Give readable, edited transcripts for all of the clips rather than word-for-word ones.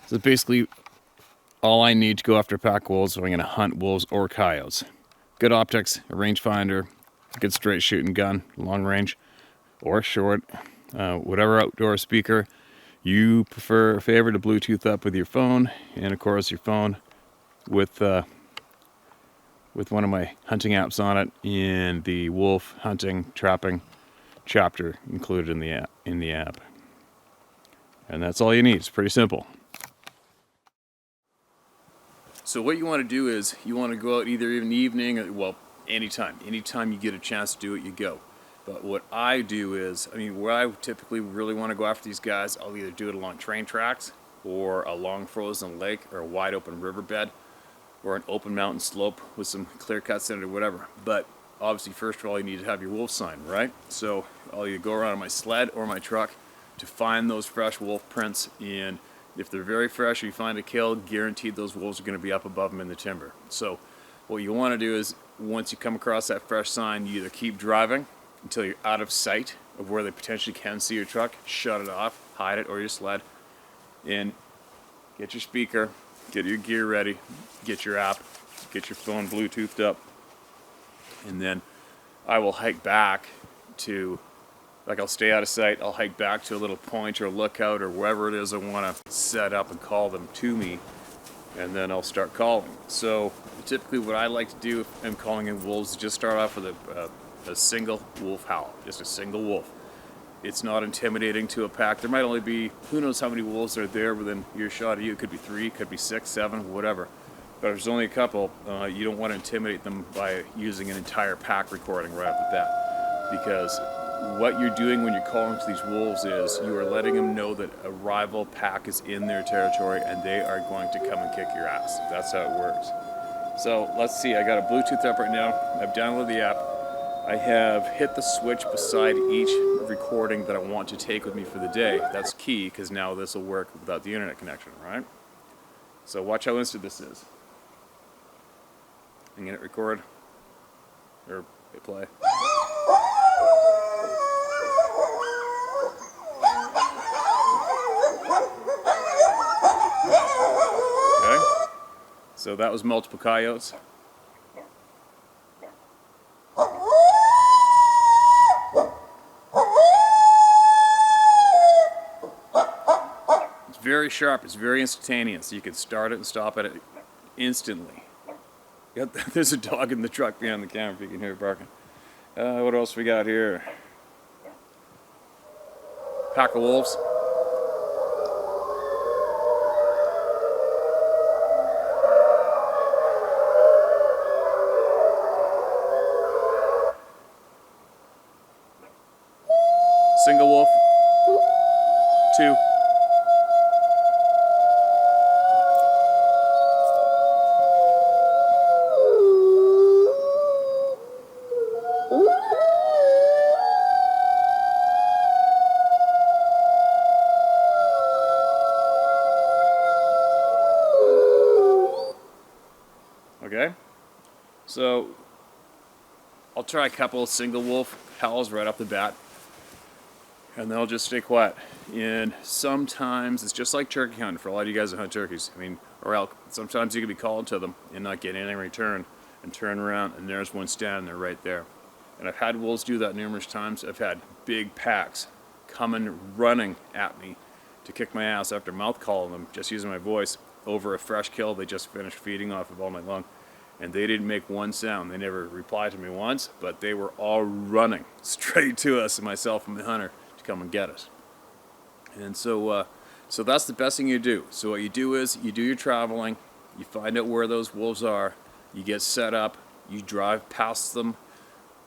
So basically, all I need to go after pack wolves if I'm going to hunt wolves or coyotes. Good optics, a rangefinder, a good straight shooting gun, long range or short, whatever outdoor speaker you prefer, favor to Bluetooth up with your phone, and of course your phone with one of my hunting apps on it, and the wolf hunting trapping chapter included in the app. And that's all you need. It's pretty simple. So what you want to do is you want to go out either in the evening or, well, anytime you get a chance to do it, you go. But what I do is, where I typically really want to go after these guys, I'll either do it along train tracks or a long frozen lake or a wide open riverbed or an open mountain slope with some clear cuts in it or whatever. But obviously, first of all, you need to have your wolf sign, right? So I'll either go around on my sled or my truck to find those fresh wolf prints, and if they're very fresh or you find a kill, guaranteed those wolves are going to be up above them in the timber. So what you want to do is, once you come across that fresh sign, you either keep driving until you're out of sight of where they potentially can see your truck, shut it off, hide it, or your sled, and get your speaker, get your gear ready, get your app, get your phone Bluetoothed up, and then I will hike back to, I'll stay out of sight, I'll hike back to a little point or a lookout or wherever it is I want to set up and call them to me, and then I'll start calling. So typically what I like to do if I'm calling in wolves is just start off with a single wolf howl, just a single wolf. It's not intimidating to a pack. There might only be, who knows how many wolves are there within earshot of you. It could be 3, it could be 6, 7, whatever. But if there's only a couple, you don't want to intimidate them by using an entire pack recording right off the bat. Because what you're doing when you're calling to these wolves is you are letting them know that a rival pack is in their territory and they are going to come and kick your ass. That's how it works. So let's see, I got a Bluetooth up right now. I've downloaded the app. I have hit the switch beside each recording that I want to take with me for the day. That's key, because now this will work without the internet connection, right? So watch how instant this is. I'm going to record, or hit play. Okay, so that was multiple coyotes. Very sharp, it's very instantaneous. You can start it and stop it instantly. Yep, there's a dog in the truck behind the camera if you can hear it barking. What else we got here? Pack of wolves. Single wolf. 2. Okay, so I'll try a couple of single wolf howls right off the bat, and they'll just stay quiet. And sometimes it's just like turkey hunting for a lot of you guys that hunt turkeys, or elk. Sometimes you can be calling to them and not get anything in return, and turn around and there's one standing there right there. And I've had wolves do that numerous times. I've had big packs coming running at me to kick my ass after mouth calling them, just using my voice, over a fresh kill they just finished feeding off of all night long. And they didn't make one sound. They never replied to me once, but they were all running straight to us, and myself and the hunter, to come and get us. And so that's the best thing you do. So what you do is you do your traveling, you find out where those wolves are, you get set up, you drive past them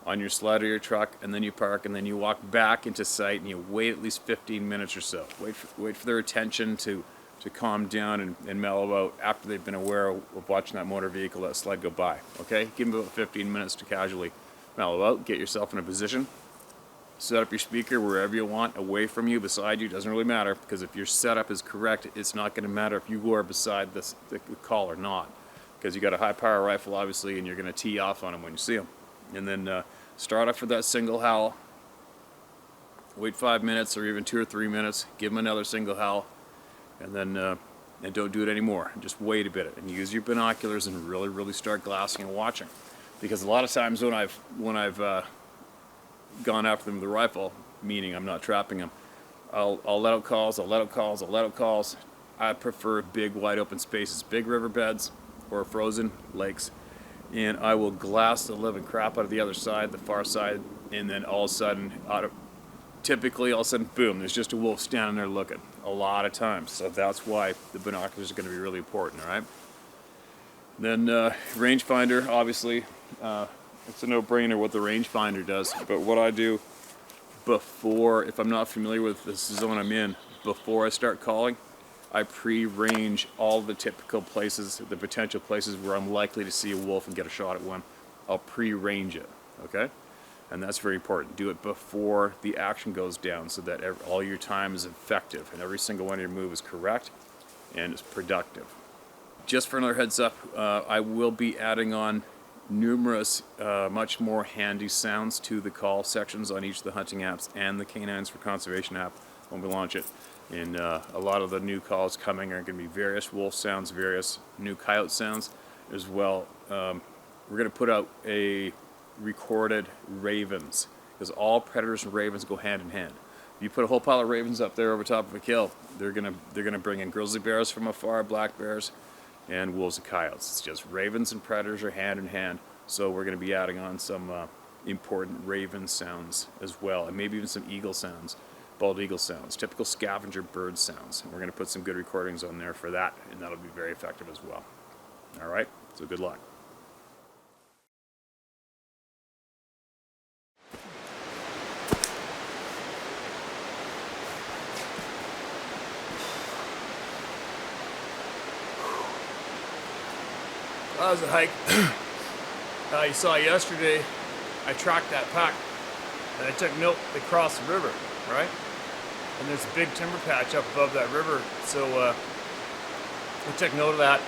on your sled or your truck, and then you park, and then you walk back into sight, and you wait at least 15 minutes or so. Wait for their attention to calm down and mellow out after they've been aware of watching that motor vehicle, that sled go by. Okay? Give them about 15 minutes to casually mellow out, get yourself in a position, set up your speaker wherever you want, away from you, beside you, doesn't really matter, because if your setup is correct, it's not going to matter if you are beside the call or not, because you got a high power rifle obviously, and you're going to tee off on them when you see them. And then start off with that single howl, wait 5 minutes or even 2 or 3 minutes, give them another single howl, and then and don't do it anymore. Just wait a bit and use your binoculars and really start glassing and watching. Because a lot of times when I've gone after them with a rifle, meaning I'm not trapping them, I'll let out calls, I'll let out calls, I'll let out calls. I prefer big wide open spaces, big riverbeds or frozen lakes, and I will glass the living crap out of the other side, the far side, and then all of a sudden, typically all of a sudden, boom, there's just a wolf standing there looking a lot of times. So that's why the binoculars are going to be really important, all right? Then rangefinder, obviously, it's a no-brainer what the rangefinder does, but what I do before, if I'm not familiar with the zone I'm in, before I start calling, I pre-range all the typical places, the potential places where I'm likely to see a wolf and get a shot at one. I'll pre-range it, okay? And that's very important. Do it before the action goes down so that all your time is effective and every single one of your moves is correct and is productive. Just for another heads up, I will be adding on numerous, much more handy sounds to the call sections on each of the hunting apps and the Canines for Conservation app when we launch it. And a lot of the new calls coming are going to be various wolf sounds, various new coyote sounds as well. We're going to put out a recorded ravens, because all predators and ravens go hand in hand. If you put a whole pile of ravens up there over top of a kill, they're gonna bring in grizzly bears from afar, black bears, and wolves and coyotes. It's just ravens and predators are hand in hand. So we're going to be adding on some important raven sounds as well, and maybe even some eagle sounds, bald eagle sounds, typical scavenger bird sounds. And we're going to put some good recordings on there for that, and that'll be very effective as well. All right, so good luck. That was a hike. You saw yesterday, I tracked that pack, and I took note they crossed the river, right? And there's a big timber patch up above that river, so I took note of that.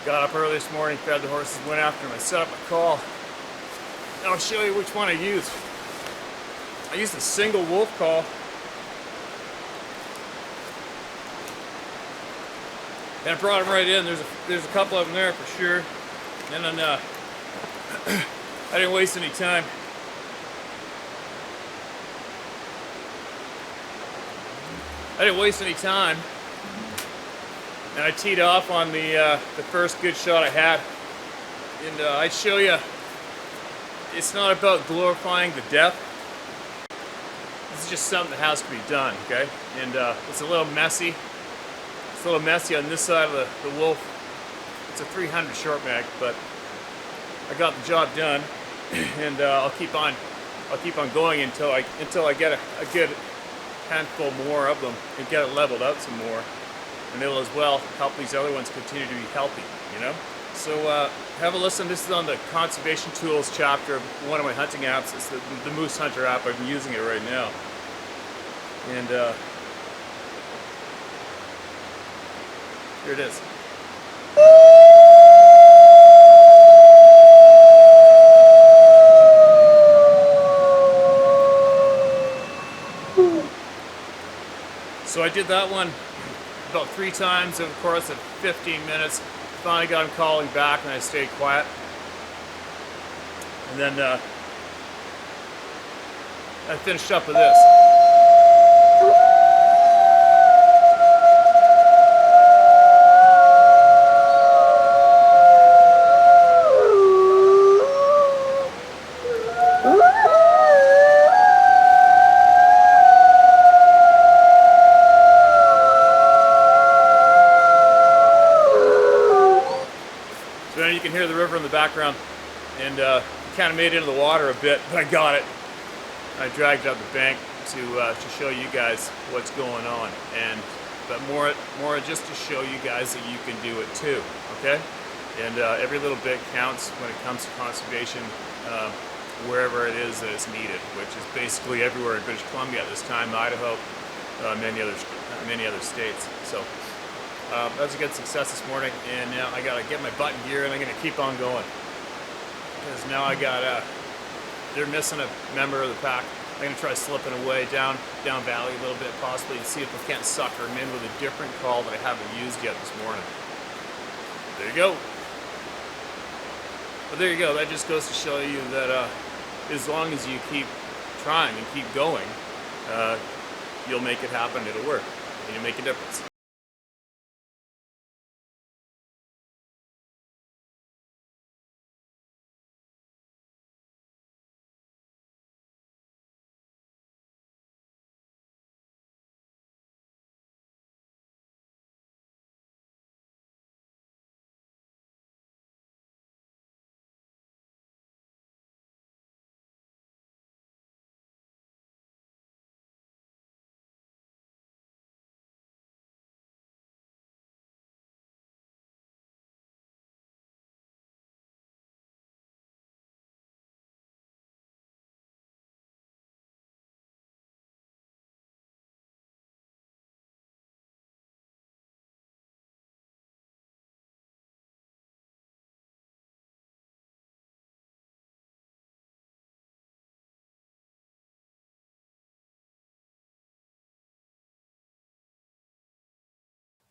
Got up early this morning, fed the horses, went after them. I set up a call. I'll show you which one I used. I used a single wolf call. And I brought them right in. There's a couple of them there for sure. And then I didn't waste any time. And I teed off on the first good shot I had. And I'd show you, it's not about glorifying the death. This is just something that has to be done, okay? And it's a little messy. It's a little messy on this side of the wolf. It's a 300 short mag, but I got the job done, and I'll keep on going until I get a good handful more of them and get it leveled out some more, and it'll as well help these other ones continue to be healthy, you know. So have a listen. This is on the conservation tools chapter of one of my hunting apps. It's the Moose Hunter app. I've been using it right now, and here it is. So I did that one about 3 times over the course of 15 minutes. Finally got him calling back, and I stayed quiet. And then I finished up with this. You can hear the river in the background, and kind of made it into the water a bit, but I got it. I dragged it up the bank to show you guys what's going on, but more just to show you guys that you can do it too, okay? And every little bit counts when it comes to conservation, wherever it is that it's needed, which is basically everywhere in British Columbia at this time, Idaho, many other states. So. That was a good success this morning, and now I gotta get my butt in gear, and I'm gonna keep on going. Because now they're missing a member of the pack. I'm gonna try slipping away down down valley a little bit, possibly, and see if we can't sucker him in with a different call that I haven't used yet this morning. There you go. But there you go. That just goes to show you that as long as you keep trying and keep going, you'll make it happen. It'll work, and you'll make a difference.